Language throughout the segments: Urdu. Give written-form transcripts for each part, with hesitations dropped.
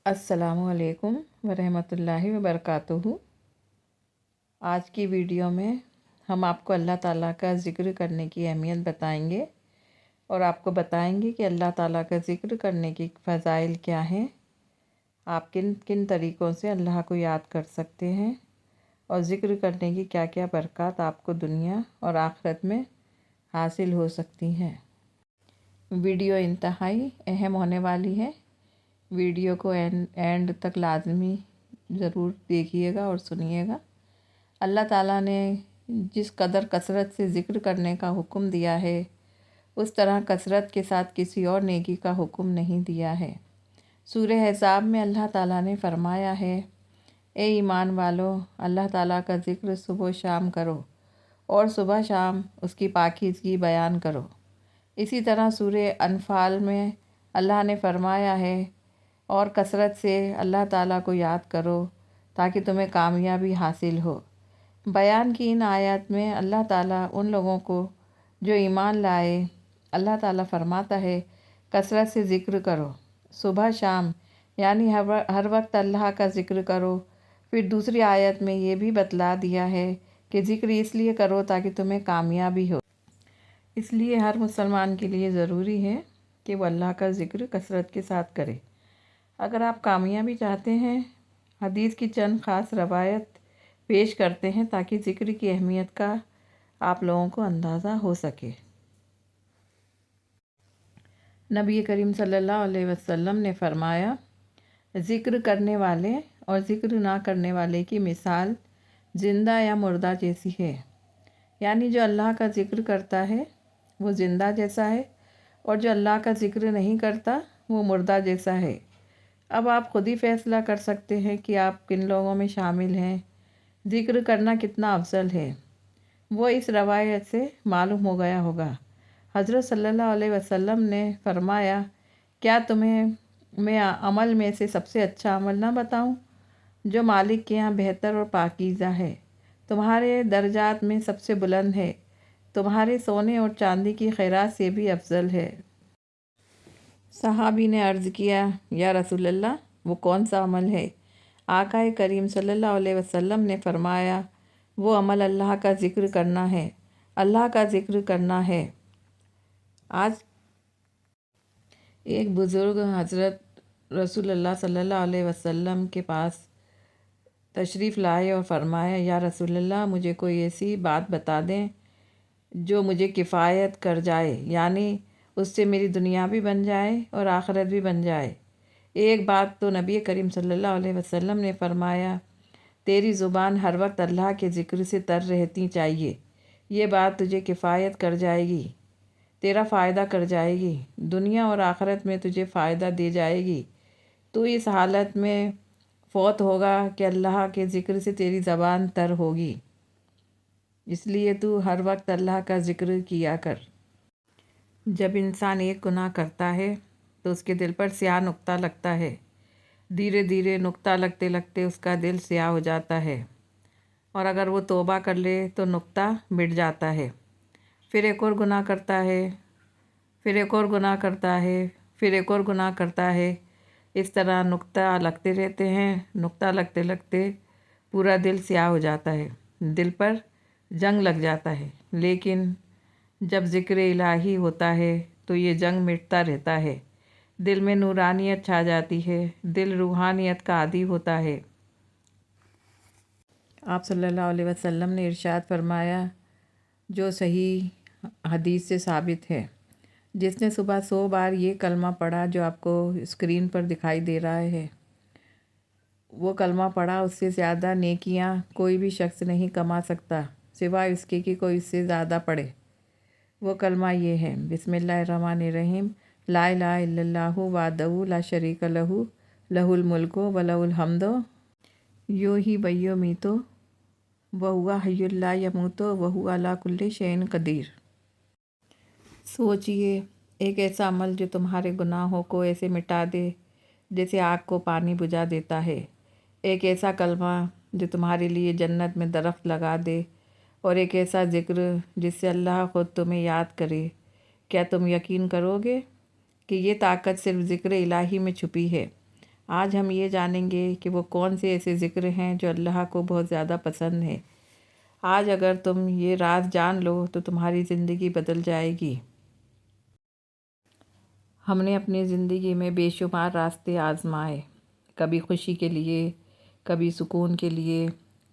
السلام علیکم ورحمۃ اللہ وبرکاتہ۔ آج کی ویڈیو میں ہم آپ کو اللہ تعالیٰ کا ذکر کرنے کی اہمیت بتائیں گے اور آپ کو بتائیں گے کہ اللہ تعالیٰ کا ذکر کرنے کی فضائل کیا ہیں، آپ کن کن طریقوں سے اللہ کو یاد کر سکتے ہیں اور ذکر کرنے کی کیا کیا برکات آپ کو دنیا اور آخرت میں حاصل ہو سکتی ہیں۔ ویڈیو انتہائی اہم ہونے والی ہے، ویڈیو کو اینڈ تک لازمی ضرور دیکھیے گا اور سنیے گا۔ اللہ تعالیٰ نے جس قدر کثرت سے ذکر کرنے کا حکم دیا ہے، اس طرح کثرت کے ساتھ کسی اور نیکی کا حکم نہیں دیا ہے۔ سورہ احزاب میں اللہ تعالیٰ نے فرمایا ہے، اے ایمان والو، اللہ تعالیٰ کا ذکر صبح و شام کرو اور صبح شام اس کی پاکیزگی بیان کرو۔ اسی طرح سورہ انفال میں اللہ نے فرمایا ہے، اور کثرت سے اللہ تعالیٰ کو یاد کرو تاکہ تمہیں کامیابی حاصل ہو۔ بیان کی ان آیات میں اللہ تعالیٰ ان لوگوں کو جو ایمان لائے، اللہ تعالیٰ فرماتا ہے کثرت سے ذکر کرو، صبح شام، یعنی ہر وقت اللہ کا ذکر کرو۔ پھر دوسری آیت میں یہ بھی بتلا دیا ہے کہ ذکر اس لیے کرو تاکہ تمہیں کامیابی ہو۔ اس لیے ہر مسلمان کے لیے ضروری ہے کہ وہ اللہ کا ذکر کثرت کے ساتھ کرے۔ اگر آپ کامیابی چاہتے ہیں، حدیث کی چند خاص روایت پیش کرتے ہیں تاکہ ذکر کی اہمیت کا آپ لوگوں کو اندازہ ہو سکے۔ نبی کریم صلی اللہ علیہ وسلم نے فرمایا، ذکر کرنے والے اور ذکر نہ کرنے والے کی مثال زندہ یا مردہ جیسی ہے، یعنی جو اللہ کا ذکر کرتا ہے وہ زندہ جیسا ہے اور جو اللہ کا ذکر نہیں کرتا وہ مردہ جیسا ہے۔ اب آپ خود ہی فیصلہ کر سکتے ہیں کہ آپ کن لوگوں میں شامل ہیں، ذکر کرنا کتنا افضل ہے، وہ اس روایت سے معلوم ہو گیا ہوگا۔ حضرت صلی اللہ علیہ وسلم نے فرمایا، کیا تمہیں میں عمل میں سے سب سے اچھا عمل نہ بتاؤں جو مالک کے ہاں بہتر اور پاکیزہ ہے، تمہارے درجات میں سب سے بلند ہے، تمہارے سونے اور چاندی کی خیرات سے بھی افضل ہے۔ صحابی نے عرض کیا، یا رسول اللہ، وہ کون سا عمل ہے؟ آقا کریم صلی اللہ علیہ وسلم نے فرمایا، وہ عمل اللہ کا ذکر کرنا ہے، اللہ کا ذکر کرنا ہے۔ آج ایک بزرگ حضرت رسول اللہ صلی اللہ علیہ وسلم کے پاس تشریف لائے اور فرمایا، یا رسول اللہ، مجھے کوئی ایسی بات بتا دیں جو مجھے کفایت کر جائے، یعنی اس سے میری دنیا بھی بن جائے اور آخرت بھی بن جائے۔ ایک بات تو نبی کریم صلی اللہ علیہ وسلم نے فرمایا، تیری زبان ہر وقت اللہ کے ذکر سے تر رہتی چاہیے، یہ بات تجھے کفایت کر جائے گی، تیرا فائدہ کر جائے گی، دنیا اور آخرت میں تجھے فائدہ دے جائے گی۔ تو اس حالت میں فوت ہوگا کہ اللہ کے ذکر سے تیری زبان تر ہوگی، اس لیے تو ہر وقت اللہ کا ذکر کیا کر۔ جب انسان ایک گناہ کرتا ہے تو اس کے دل پر سیاہ نقطہ لگتا ہے، دھیرے دھیرے نقطہ لگتے لگتے اس کا دل سیاہ ہو جاتا ہے، اور اگر وہ توبہ کر لے تو نقطہ مٹ جاتا ہے۔ پھر ایک اور گناہ کرتا ہے، پھر ایک اور گناہ کرتا ہے، پھر ایک اور گناہ کرتا ہے، اس طرح نقطہ لگتے رہتے ہیں، نقطہ لگتے لگتے پورا دل سیاہ ہو جاتا ہے، دل پر جنگ لگ جاتا ہے۔ لیکن جب ذکر الہی ہوتا ہے تو یہ جنگ مٹتا رہتا ہے، دل میں نورانیت چھا جاتی ہے، دل روحانیت کا عادی ہوتا ہے۔ آپ صلی اللہ علیہ وسلم نے ارشاد فرمایا، جو صحیح حدیث سے ثابت ہے، جس نے صبح 100 بار یہ کلمہ پڑھا جو آپ کو اسکرین پر دکھائی دے رہا ہے، وہ کلمہ پڑھا، اس سے زیادہ نیکیاں کوئی بھی شخص نہیں کما سکتا سوائے اس کے کہ کوئی اس سے زیادہ پڑھے۔ وہ کلمہ یہ ہے، بسم اللہ الرحمن الرحیم، لا الہ الا اللہ وحدہ لا شریک لہ، لہ الملک و لہ الحمد، یحیی و یمیت وہو حی لا یموت وہو علی کل شیء قدیر۔ سوچئے، ایک ایسا عمل جو تمہارے گناہوں کو ایسے مٹا دے جیسے آگ کو پانی بجھا دیتا ہے، ایک ایسا کلمہ جو تمہارے لیے جنت میں درخت لگا دے، اور ایک ایسا ذکر جس سے اللہ خود تمہیں یاد کرے۔ کیا تم یقین کرو گے کہ یہ طاقت صرف ذکر الہی میں چھپی ہے؟ آج ہم یہ جانیں گے کہ وہ کون سے ایسے ذکر ہیں جو اللہ کو بہت زیادہ پسند ہے۔ آج اگر تم یہ راز جان لو تو تمہاری زندگی بدل جائے گی۔ ہم نے اپنی زندگی میں بے شمار راستے آزمائے، کبھی خوشی کے لیے، کبھی سکون کے لیے،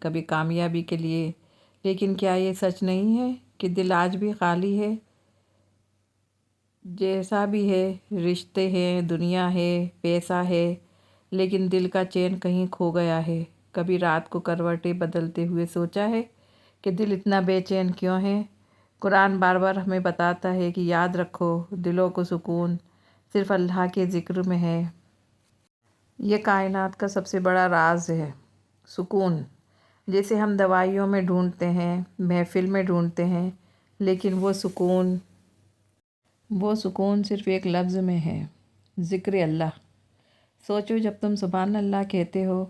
کبھی کامیابی کے لیے، لیکن کیا یہ سچ نہیں ہے کہ دل آج بھی خالی ہے؟ جیسا بھی ہے، رشتے ہیں، دنیا ہے، پیسہ ہے، لیکن دل کا چین کہیں کھو گیا ہے۔ کبھی رات کو کروٹیں بدلتے ہوئے سوچا ہے کہ دل اتنا بے چین کیوں ہے؟ قرآن بار بار ہمیں بتاتا ہے کہ یاد رکھو، دلوں کو سکون صرف اللہ کے ذکر میں ہے۔ یہ کائنات کا سب سے بڑا راز ہے، سکون، جسے ہم دوائیوں میں ڈھونڈتے ہیں، محفل میں ڈھونڈتے ہیں، لیکن وہ سکون صرف ایک لفظ میں ہے، ذکر اللہ۔ سوچو، جب تم سبحان اللہ کہتے ہو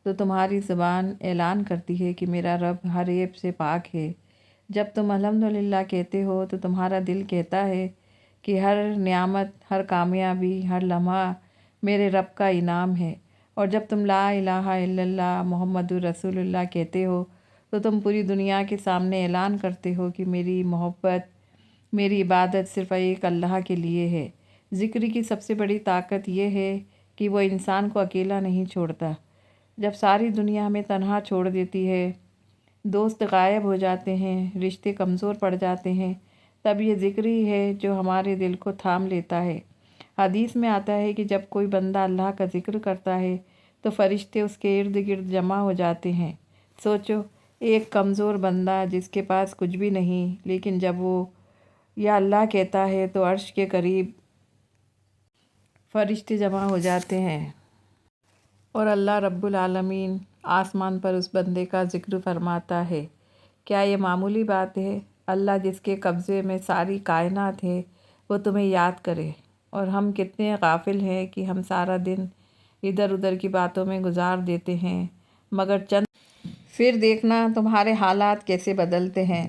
تو تمہاری زبان اعلان کرتی ہے کہ میرا رب ہر عیب سے پاک ہے۔ جب تم الحمدللہ کہتے ہو تو تمہارا دل کہتا ہے کہ ہر نعمت، ہر کامیابی، ہر لمحہ میرے رب کا انعام ہے۔ اور جب تم لا الہ الا اللہ محمد رسول اللہ کہتے ہو تو تم پوری دنیا کے سامنے اعلان کرتے ہو کہ میری محبت، میری عبادت صرف ایک اللہ کے لیے ہے۔ ذکر کی سب سے بڑی طاقت یہ ہے کہ وہ انسان کو اکیلا نہیں چھوڑتا۔ جب ساری دنیا ہمیں تنہا چھوڑ دیتی ہے، دوست غائب ہو جاتے ہیں، رشتے کمزور پڑ جاتے ہیں، تب یہ ذکر ہی ہے جو ہمارے دل کو تھام لیتا ہے۔ حدیث میں آتا ہے کہ جب کوئی بندہ اللہ کا ذکر کرتا ہے تو فرشتے اس کے ارد گرد جمع ہو جاتے ہیں۔ سوچو، ایک کمزور بندہ جس کے پاس کچھ بھی نہیں، لیکن جب وہ یا اللہ کہتا ہے تو عرش کے قریب فرشتے جمع ہو جاتے ہیں، اور اللہ رب العالمین آسمان پر اس بندے کا ذکر فرماتا ہے۔ کیا یہ معمولی بات ہے؟ اللہ جس کے قبضے میں ساری کائنات ہے، وہ تمہیں یاد کرے، اور ہم کتنے غافل ہیں کہ ہم سارا دن ادھر ادھر کی باتوں میں گزار دیتے ہیں، مگر پھر دیکھنا تمہارے حالات کیسے بدلتے ہیں،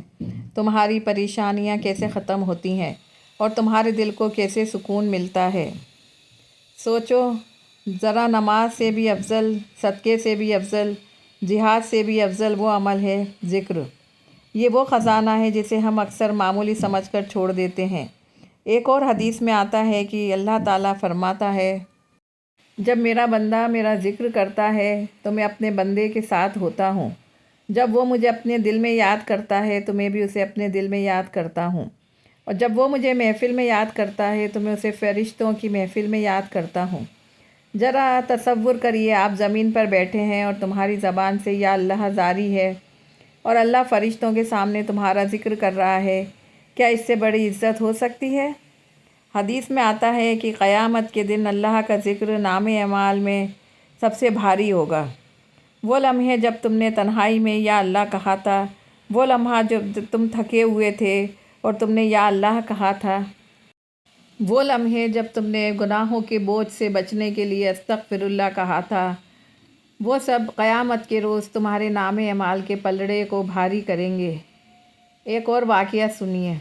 تمہاری پریشانیاں کیسے ختم ہوتی ہیں، اور تمہارے دل کو کیسے سکون ملتا ہے۔ سوچو، ذرا نماز سے بھی افضل، صدقے سے بھی افضل، جہاد سے بھی افضل وہ عمل ہے ذکر۔ یہ وہ خزانہ ہے جسے ہم اکثر معمولی سمجھ کر چھوڑ دیتے ہیں۔ ایک اور حدیث میں آتا ہے کہ اللہ تعالیٰ فرماتا ہے، جب میرا بندہ میرا ذکر کرتا ہے تو میں اپنے بندے کے ساتھ ہوتا ہوں۔ جب وہ مجھے اپنے دل میں یاد کرتا ہے تو میں بھی اسے اپنے دل میں یاد کرتا ہوں، اور جب وہ مجھے محفل میں یاد کرتا ہے تو میں اسے فرشتوں کی محفل میں یاد کرتا ہوں۔ ذرا تصور کریے، آپ زمین پر بیٹھے ہیں اور تمہاری زبان سے یا اللہ جاری ہے، اور اللہ فرشتوں کے سامنے تمہارا ذکر کر رہا ہے۔ کیا اس سے بڑی عزت ہو سکتی ہے؟ حدیث میں آتا ہے کہ قیامت کے دن اللہ کا ذکر نامہ اعمال میں سب سے بھاری ہوگا۔ وہ لمحے جب تم نے تنہائی میں یا اللہ کہا تھا، وہ لمحہ جب تم تھکے ہوئے تھے اور تم نے یا اللہ کہا تھا، وہ لمحے جب تم نے گناہوں کے بوجھ سے بچنے کے لیے استغفر اللہ کہا تھا، وہ سب قیامت کے روز تمہارے نامہ اعمال کے پلڑے کو بھاری کریں گے۔ ایک اور واقعہ سنیے۔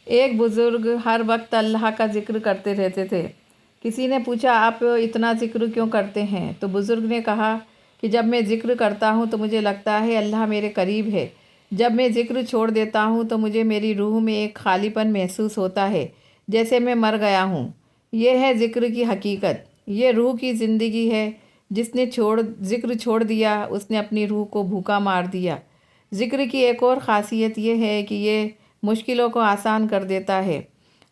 ایک بزرگ ہر وقت اللہ کا ذکر کرتے رہتے تھے۔ کسی نے پوچھا، آپ اتنا ذکر کیوں کرتے ہیں؟ تو بزرگ نے کہا کہ جب میں ذکر کرتا ہوں تو مجھے لگتا ہے اللہ میرے قریب ہے۔ جب میں ذکر چھوڑ دیتا ہوں تو مجھے میری روح میں ایک خالی پن محسوس ہوتا ہے، جیسے میں مر گیا ہوں۔ یہ ہے ذکر کی حقیقت، یہ روح کی زندگی ہے۔ جس نے ذکر چھوڑ دیا، اس نے اپنی روح کو بھوکا مار دیا۔ ذکر کی ایک اور خاصیت یہ ہے کہ یہ مشکلوں کو آسان کر دیتا ہے۔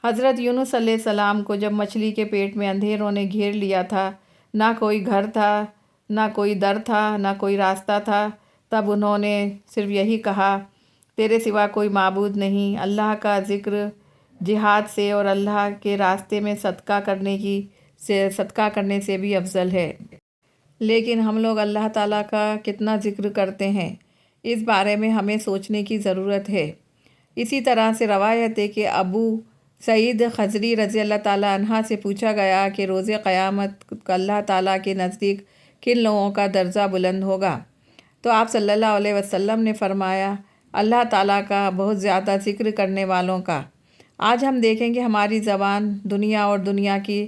حضرت یونس علیہ السلام کو جب مچھلی کے پیٹ میں اندھیروں نے گھیر لیا تھا، نہ کوئی گھر تھا، نہ کوئی در تھا، نہ کوئی راستہ تھا، تب انہوں نے صرف یہی کہا، تیرے سوا کوئی معبود نہیں۔ اللہ کا ذکر جہاد سے اور اللہ کے راستے میں صدقہ کرنے سے بھی افضل ہے۔ لیکن ہم لوگ اللہ تعالیٰ کا کتنا ذکر کرتے ہیں، اس بارے میں ہمیں سوچنے کی ضرورت ہے۔ اسی طرح سے روایت ہے کہ ابو سعید خضری رضی اللہ تعالیٰ عنہ سے پوچھا گیا کہ روز قیامت اللہ تعالیٰ کے نزدیک کن لوگوں کا درجہ بلند ہوگا؟ تو آپ صلی اللہ علیہ وسلم نے فرمایا، اللہ تعالیٰ کا بہت زیادہ ذکر کرنے والوں کا۔ آج ہم دیکھیں کہ ہماری زبان دنیا اور دنیا کی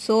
100